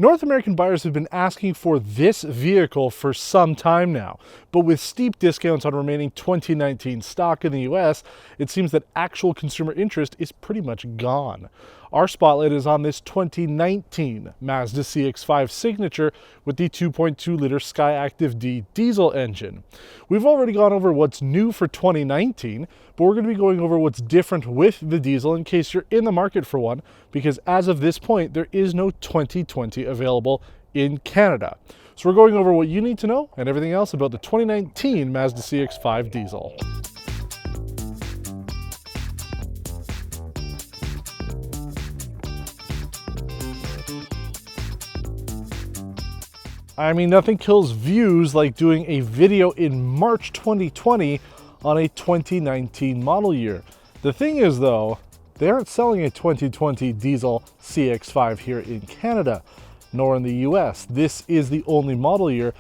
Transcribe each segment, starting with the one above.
North American buyers have been asking for this vehicle for some time now, but with steep discounts on remaining 2019 stock in the US, it seems that actual consumer interest is pretty much gone. Our spotlight is on this 2019 Mazda CX-5 Signature with the 2.2-liter SkyActiv-D Diesel engine. We've already gone over what's new for 2019, but we're going to be going over what's different with the diesel in case you're in the market for one, because as of this point, there is no 2020 available in Canada. So we're going over what you need to know and everything else about the 2019 Mazda CX-5 Diesel. I mean, nothing kills views like doing a video in March 2020 on a 2019 model year. The thing is though, they aren't selling a 2020 diesel CX-5 here in Canada, nor in the US. This is the only model year,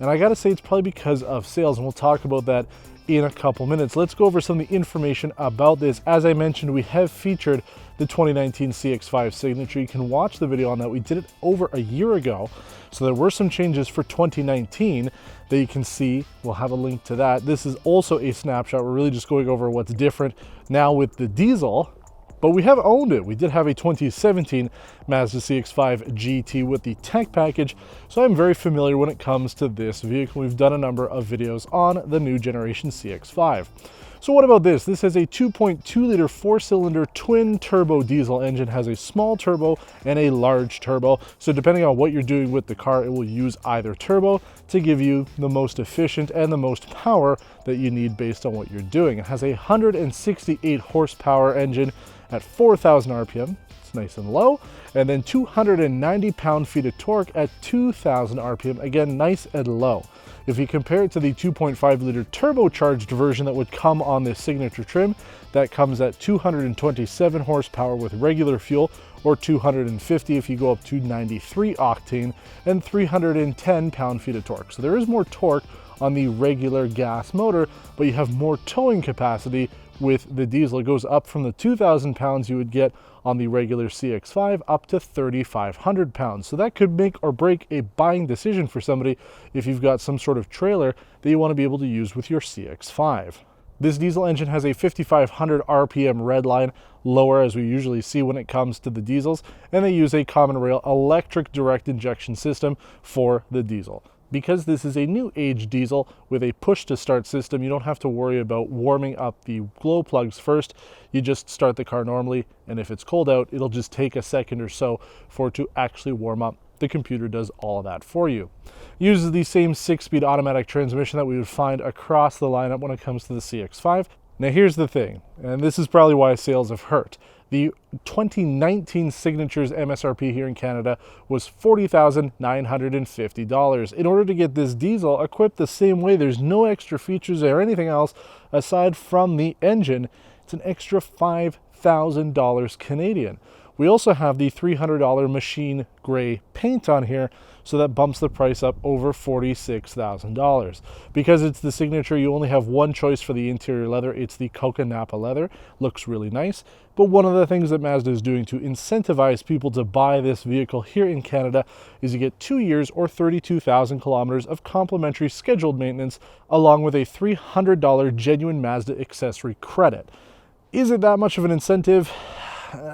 and I gotta say it's probably because of sales, and we'll talk about that in a couple minutes. Let's go over some of the information about this. As I mentioned, we have featured the 2019 CX-5 Signature. You can watch the video on that. We did it over a year ago. So there were some changes for 2019 that you can see. We'll have a link to that. This is also a snapshot. We're really just going over what's different now with the diesel, but we have owned it. We did have a 2017 Mazda CX-5 GT with the tech package, so I'm very familiar when it comes to this vehicle. We've done a number of videos on the new generation CX-5. So what about this? This has a 2.2-liter four-cylinder twin-turbo diesel engine, has a small turbo and a large turbo. So depending on what you're doing with the car, it will use either turbo to give you the most efficient and the most power that you need based on what you're doing. It has a 168 horsepower engine at 4,000 RPM. It's nice and low. And then 290 pound-feet of torque at 2,000 RPM. Again, nice and low. If you compare it to the 2.5-liter turbocharged version that would come on this Signature trim, that comes at 227 horsepower with regular fuel, or 250 if you go up to 93 octane, and 310 pound-feet of torque. So there is more torque on the regular gas motor, but you have more towing capacity with the diesel. It goes up from the 2,000 pounds you would get on the regular CX-5 up to 3,500 pounds. So that could make or break a buying decision for somebody if you've got some sort of trailer that you want to be able to use with your CX-5. This diesel engine has a 5,500 RPM redline, lower as we usually see when it comes to the diesels, and they use a common rail electric direct injection system for the diesel. Because this is a new age diesel with a push to start system, you don't have to worry about warming up the glow plugs first. You just start the car normally, and if it's cold out, it'll just take a second or so for it to actually warm up. The computer does all of that for you. It uses the same 6-speed automatic transmission that we would find across the lineup when it comes to the CX-5. Now here's the thing, and this is probably why sales have hurt. The 2019 Signature's MSRP here in Canada was $40,950. In order to get this diesel equipped the same way, there's no extra features or anything else aside from the engine. It's an extra $5,000 Canadian. We also have the $300 machine gray paint on here, so that bumps the price up over $46,000. Because it's the Signature, you only have one choice for the interior leather. It's the Coca Napa leather. Looks really nice. But one of the things that Mazda is doing to incentivize people to buy this vehicle here in Canada is you get 2 years or 32,000 kilometers of complimentary scheduled maintenance, along with a $300 genuine Mazda accessory credit. Is it that much of an incentive?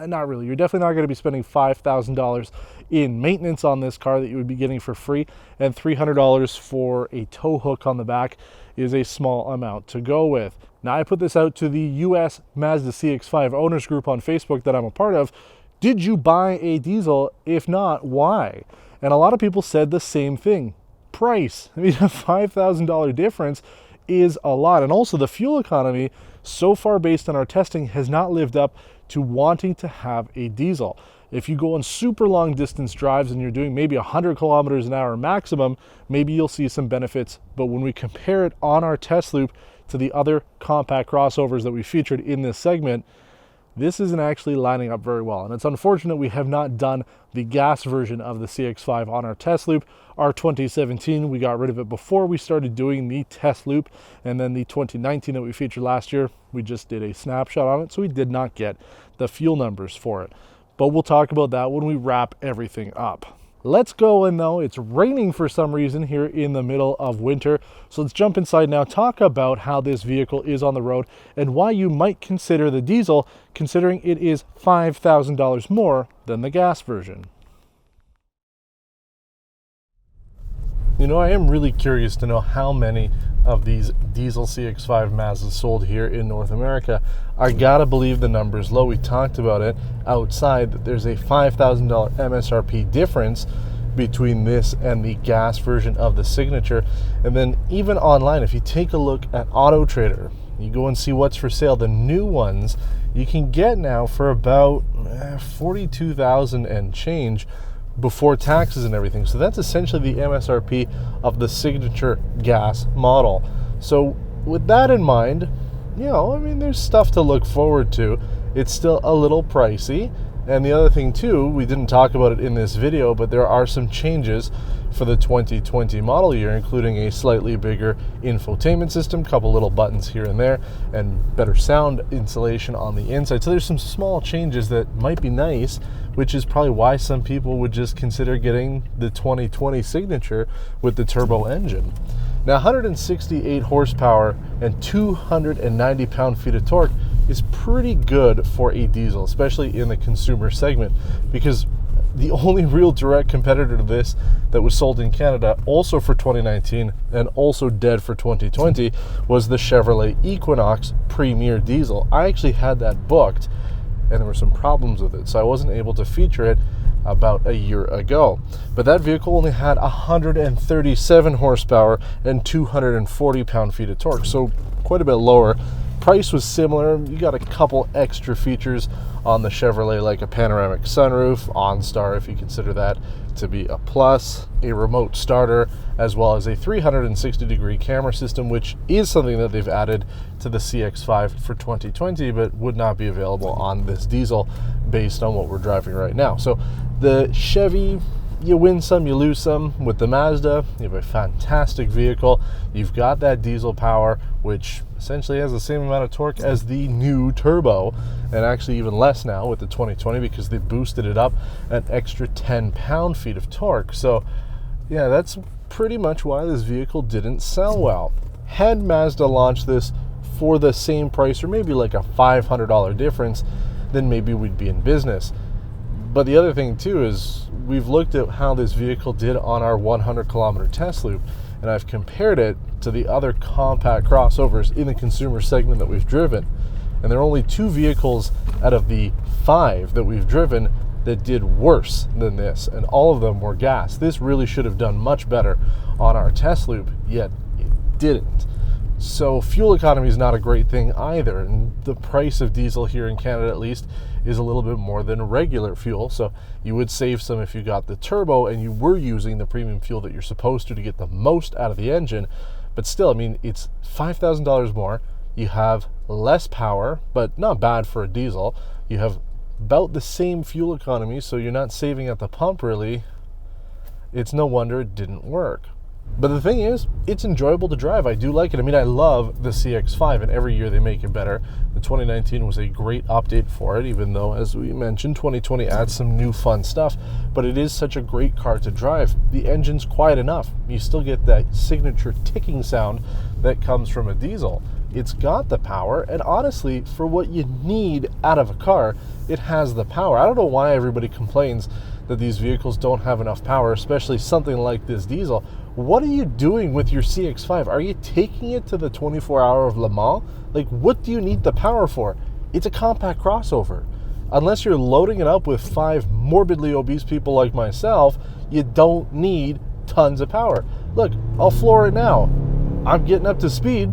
Not really. You're definitely not going to be spending $5,000 in maintenance on this car that you would be getting for free, and $300 for a tow hook on the back is a small amount to go with. Now, I put this out to the US Mazda CX-5 owners group on Facebook that I'm a part of. Did you buy a diesel? If not, why? And a lot of people said the same thing. Price. I mean, a $5,000 difference is a lot. And also the fuel economy, so far based on our testing, has not lived up to wanting to have a diesel. If you go on super long distance drives and you're doing maybe 100 kilometers an hour maximum, maybe you'll see some benefits. But when we compare it on our test loop to the other compact crossovers that we featured in this segment, this isn't actually lining up very well. And it's unfortunate we have not done the gas version of the CX-5 on our test loop. Our 2017, we got rid of it before we started doing the test loop. And then the 2019 that we featured last year, we just did a snapshot on it. So we did not get the fuel numbers for it. But we'll talk about that when we wrap everything up. Let's go in though. It's raining for some reason here in the middle of winter. So let's jump inside now, talk about how this vehicle is on the road and why you might consider the diesel, considering it is $5,000 more than the gas version. You know, I am really curious to know how many of these diesel CX-5 Mazdas sold here in North America. I gotta believe the number is low. We talked about it outside, that there's a $5,000 MSRP difference between this and the gas version of the Signature. And then even online, if you take a look at Auto Trader, you go and see what's for sale, the new ones you can get now for about $42,000 and change before taxes and everything. So that's essentially the MSRP of the Signature gas model. So with that in mind, you know, I mean, there's stuff to look forward to. It's still a little pricey. And the other thing too, we didn't talk about it in this video, but there are some changes for the 2020 model year, including a slightly bigger infotainment system, couple little buttons here and there, and better sound insulation on the inside. So there's some small changes that might be nice, which is probably why some people would just consider getting the 2020 Signature with the turbo engine. Now, 168 horsepower and 290 pound-feet of torque is pretty good for a diesel, especially in the consumer segment, because the only real direct competitor to this that was sold in Canada, also for 2019 and also dead for 2020, was the Chevrolet Equinox Premier Diesel. I actually had that booked, and there were some problems with it, so I wasn't able to feature it about a year ago. But that vehicle only had 137 horsepower and 240 pound-feet of torque, so quite a bit lower. Price was similar. You got a couple extra features on the Chevrolet, like a panoramic sunroof, OnStar if you consider that to be a plus, a remote starter, as well as a 360-degree camera system, which is something that they've added to the CX-5 for 2020, but would not be available on this diesel based on what we're driving right now. So the Chevy, you win some, you lose some. With the Mazda, you have a fantastic vehicle. You've got that diesel power, which essentially has the same amount of torque as the new turbo, and actually even less now with the 2020 because they boosted it up an extra 10 pound-feet of torque. So yeah, that's pretty much why this vehicle didn't sell well. Had Mazda launched this for the same price, or maybe like a $500 difference, then maybe we'd be in business. But the other thing too is we've looked at how this vehicle did on our 100-kilometer test loop, and I've compared it to the other compact crossovers in the consumer segment that we've driven. And there are only 2 vehicles out of the 5 that we've driven that did worse than this, and all of them were gas. This really should have done much better on our test loop, yet it didn't. So fuel economy is not a great thing either, and the price of diesel here in Canada at least is a little bit more than regular fuel, so you would save some if you got the turbo and you were using the premium fuel that you're supposed to get the most out of the engine. But still, I mean, it's $5,000 more. You have less power, but not bad for a diesel. You have about the same fuel economy, so you're not saving at the pump really. It's no wonder it didn't work. But the thing is, it's enjoyable to drive. I do like it. I mean, I love the CX-5, and every year they make it better. The 2019 was a great update for it, even though, as we mentioned, 2020 adds some new fun stuff. But it is such a great car to drive. The engine's quiet enough. You still get that signature ticking sound that comes from a diesel. It's got the power, and honestly, for what you need out of a car, it has the power. I don't know why everybody complains that these vehicles don't have enough power, especially something like this diesel. What are you doing with your CX-5? Are you taking it to the 24-hour of Le Mans? Like, what do you need the power for? It's a compact crossover. Unless you're loading it up with 5 morbidly obese people like myself, you don't need tons of power. Look, I'll floor it now. I'm getting up to speed.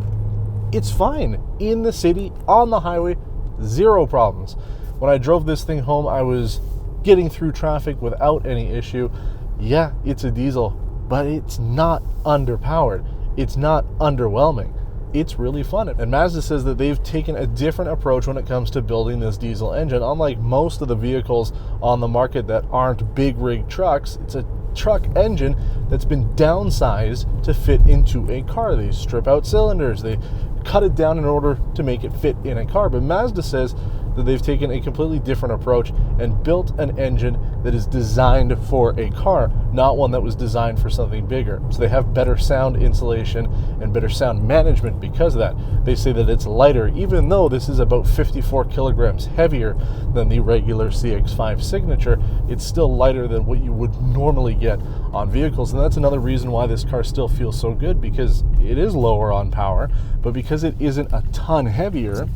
It's fine. In the city, on the highway, zero problems. When I drove this thing home, I was getting through traffic without any issue. Yeah, it's a diesel, but it's not underpowered. It's not underwhelming. It's really fun. And Mazda says that they've taken a different approach when it comes to building this diesel engine. Unlike most of the vehicles on the market that aren't big rig trucks, it's a truck engine that's been downsized to fit into a car. They strip out cylinders, they cut it down in order to make it fit in a car. But Mazda says that they've taken a completely different approach and built an engine that is designed for a car, not one that was designed for something bigger. So they have better sound insulation and better sound management because of that. They say that it's lighter, even though this is about 54 kilograms heavier than the regular CX-5 Signature. It's still lighter than what you would normally get on vehicles, and that's another reason why this car still feels so good, because it is lower on power, but because it isn't a ton heavier,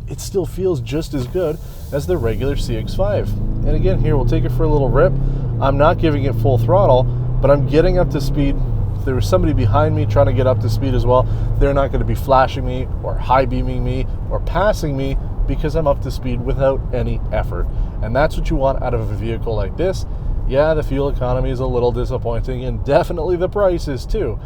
it still feels just as good as the regular CX-5. And again, here, we'll take it for a little rip. I'm not giving it full throttle, but I'm getting up to speed. If there was somebody behind me trying to get up to speed as well, they're not going to be flashing me or high beaming me or passing me, because I'm up to speed without any effort. And that's what you want out of a vehicle like this. Yeah, the fuel economy is a little disappointing, and definitely the price is too,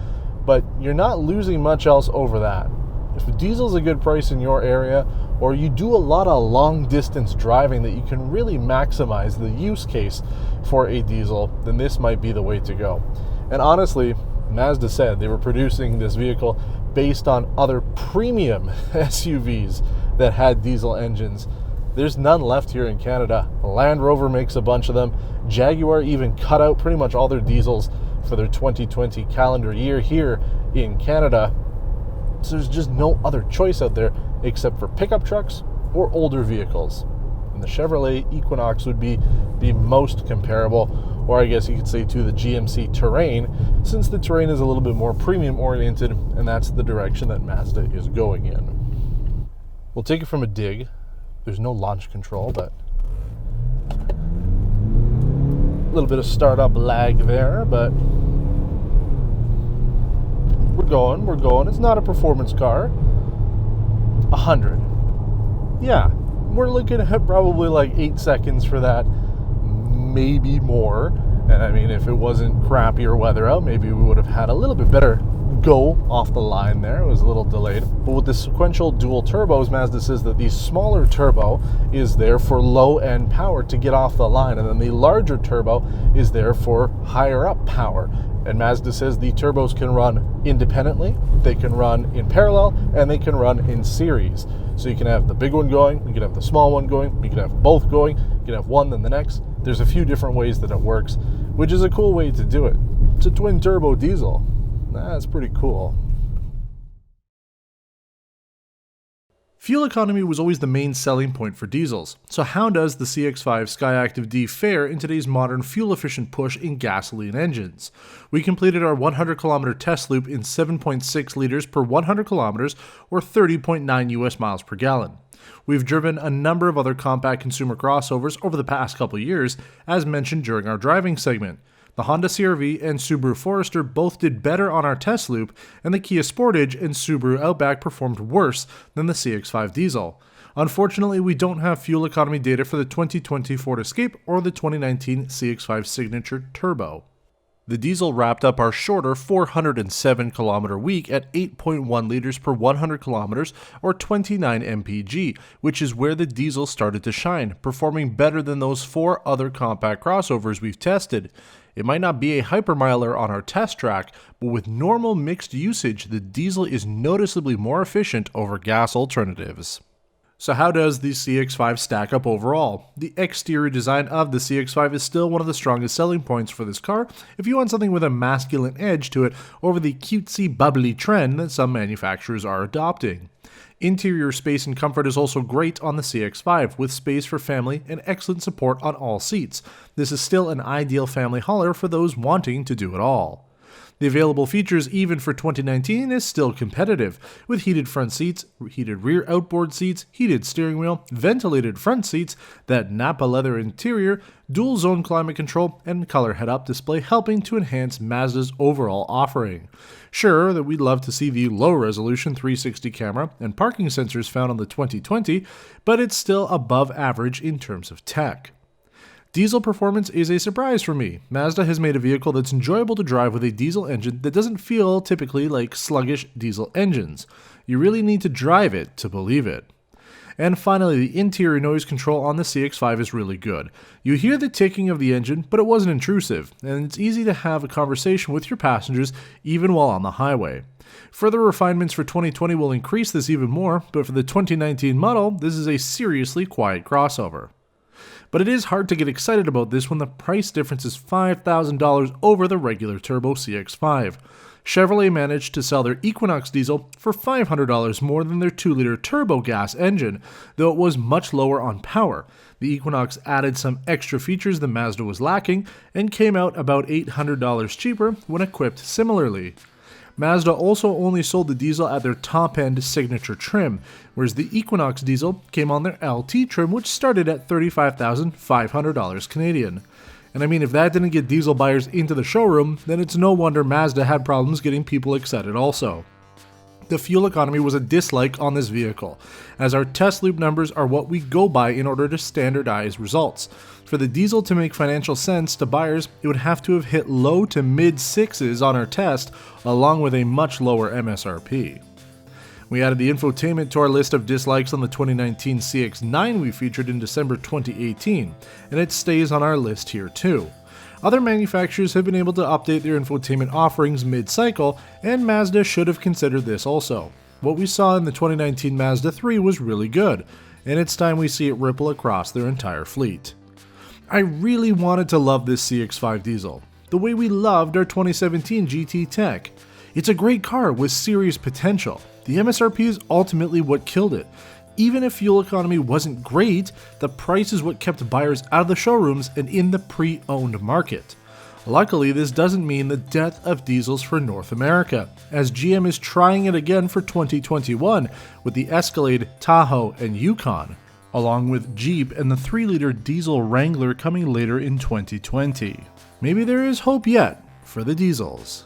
but you're not losing much else over that. If a diesel's a good price in your area, or you do a lot of long distance driving that you can really maximize the use case for a diesel, then this might be the way to go. And honestly, Mazda said they were producing this vehicle based on other premium SUVs that had diesel engines. There's none left here in Canada. Land Rover makes a bunch of them. Jaguar even cut out pretty much all their diesels for their 2020 calendar year here in Canada. So there's just no other choice out there except for pickup trucks or older vehicles. And the Chevrolet Equinox would be the most comparable, or I guess you could say to the GMC Terrain, since the Terrain is a little bit more premium oriented, and that's the direction that Mazda is going in. We'll take it from a dig. There's no launch control, but a little bit of startup lag there, but we're going. It's not a performance car. 100. Yeah, we're looking at probably like 8 seconds for that, maybe more. And I mean, if it wasn't crappier weather out, maybe we would have had a little bit better go off the line there. It was a little delayed. But with the sequential dual turbos, Mazda says that the smaller turbo is there for low-end power to get off the line, and then the larger turbo is there for higher up power. And Mazda says the turbos can run independently, they can run in parallel, and they can run in series. So you can have the big one going, you can have the small one going, you can have both going, you can have one then the next. There's a few different ways that it works, which is a cool way to do it. It's a twin turbo diesel. That's pretty cool. Fuel economy was always the main selling point for diesels, so how does the CX-5 SkyActiv-D fare in today's modern fuel-efficient push in gasoline engines? We completed our 100-kilometer test loop in 7.6 liters per 100 kilometers, or 30.9 US miles per gallon. We've driven a number of other compact consumer crossovers over the past couple of years, as mentioned during our driving segment. The Honda CR-V and Subaru Forester both did better on our test loop, and the Kia Sportage and Subaru Outback performed worse than the CX-5 Diesel. Unfortunately, we don't have fuel economy data for the 2020 Ford Escape or the 2019 CX-5 Signature Turbo. The diesel wrapped up our shorter 407-kilometer week at 8.1 liters per 100 kilometers, or 29 mpg, which is where the diesel started to shine, performing better than those 4 other compact crossovers we've tested. It might not be a hypermiler on our test track, but with normal mixed usage, the diesel is noticeably more efficient over gas alternatives. So how does the CX-5 stack up overall? The exterior design of the CX-5 is still one of the strongest selling points for this car if you want something with a masculine edge to it over the cutesy bubbly trend that some manufacturers are adopting. Interior space and comfort is also great on the CX-5, with space for family and excellent support on all seats. This is still an ideal family hauler for those wanting to do it all. The available features even for 2019 is still competitive, with heated front seats, heated rear outboard seats, heated steering wheel, ventilated front seats, that Napa leather interior, dual zone climate control, and color head-up display helping to enhance Mazda's overall offering. Sure that we'd love to see the low-resolution 360 camera and parking sensors found on the 2020, but it's still above average in terms of tech. Diesel performance is a surprise for me. Mazda has made a vehicle that's enjoyable to drive with a diesel engine that doesn't feel typically like sluggish diesel engines. You really need to drive it to believe it. And finally, the interior noise control on the CX-5 is really good. You hear the ticking of the engine, but it wasn't intrusive, and it's easy to have a conversation with your passengers even while on the highway. Further refinements for 2020 will increase this even more, but for the 2019 model, this is a seriously quiet crossover. But it is hard to get excited about this when the price difference is $5,000 over the regular turbo CX-5. Chevrolet managed to sell their Equinox Diesel for $500 more than their 2-liter turbo gas engine, though it was much lower on power. The Equinox added some extra features the Mazda was lacking and came out about $800 cheaper when equipped similarly. Mazda also only sold the diesel at their top-end Signature trim, whereas the Equinox Diesel came on their LT trim, which started at $35,500 Canadian. And I mean, if that didn't get diesel buyers into the showroom, then it's no wonder Mazda had problems getting people excited also. The fuel economy was a dislike on this vehicle, as our test loop numbers are what we go by in order to standardize results. For the diesel to make financial sense to buyers, it would have to have hit low to mid 6s on our test, along with a much lower MSRP. We added the infotainment to our list of dislikes on the 2019 CX-9 we featured in December 2018, and it stays on our list here too. Other manufacturers have been able to update their infotainment offerings mid-cycle, and Mazda should have considered this also. What we saw in the 2019 Mazda 3 was really good, and it's time we see it ripple across their entire fleet. I really wanted to love this CX-5 Diesel, the way we loved our 2017 GT Tech. It's a great car with serious potential. The MSRP is ultimately what killed it. Even if fuel economy wasn't great, the price is what kept buyers out of the showrooms and in the pre-owned market. Luckily, this doesn't mean the death of diesels for North America, as GM is trying it again for 2021 with the Escalade, Tahoe, and Yukon, along with Jeep and the 3-liter diesel Wrangler coming later in 2020. Maybe there is hope yet for the diesels.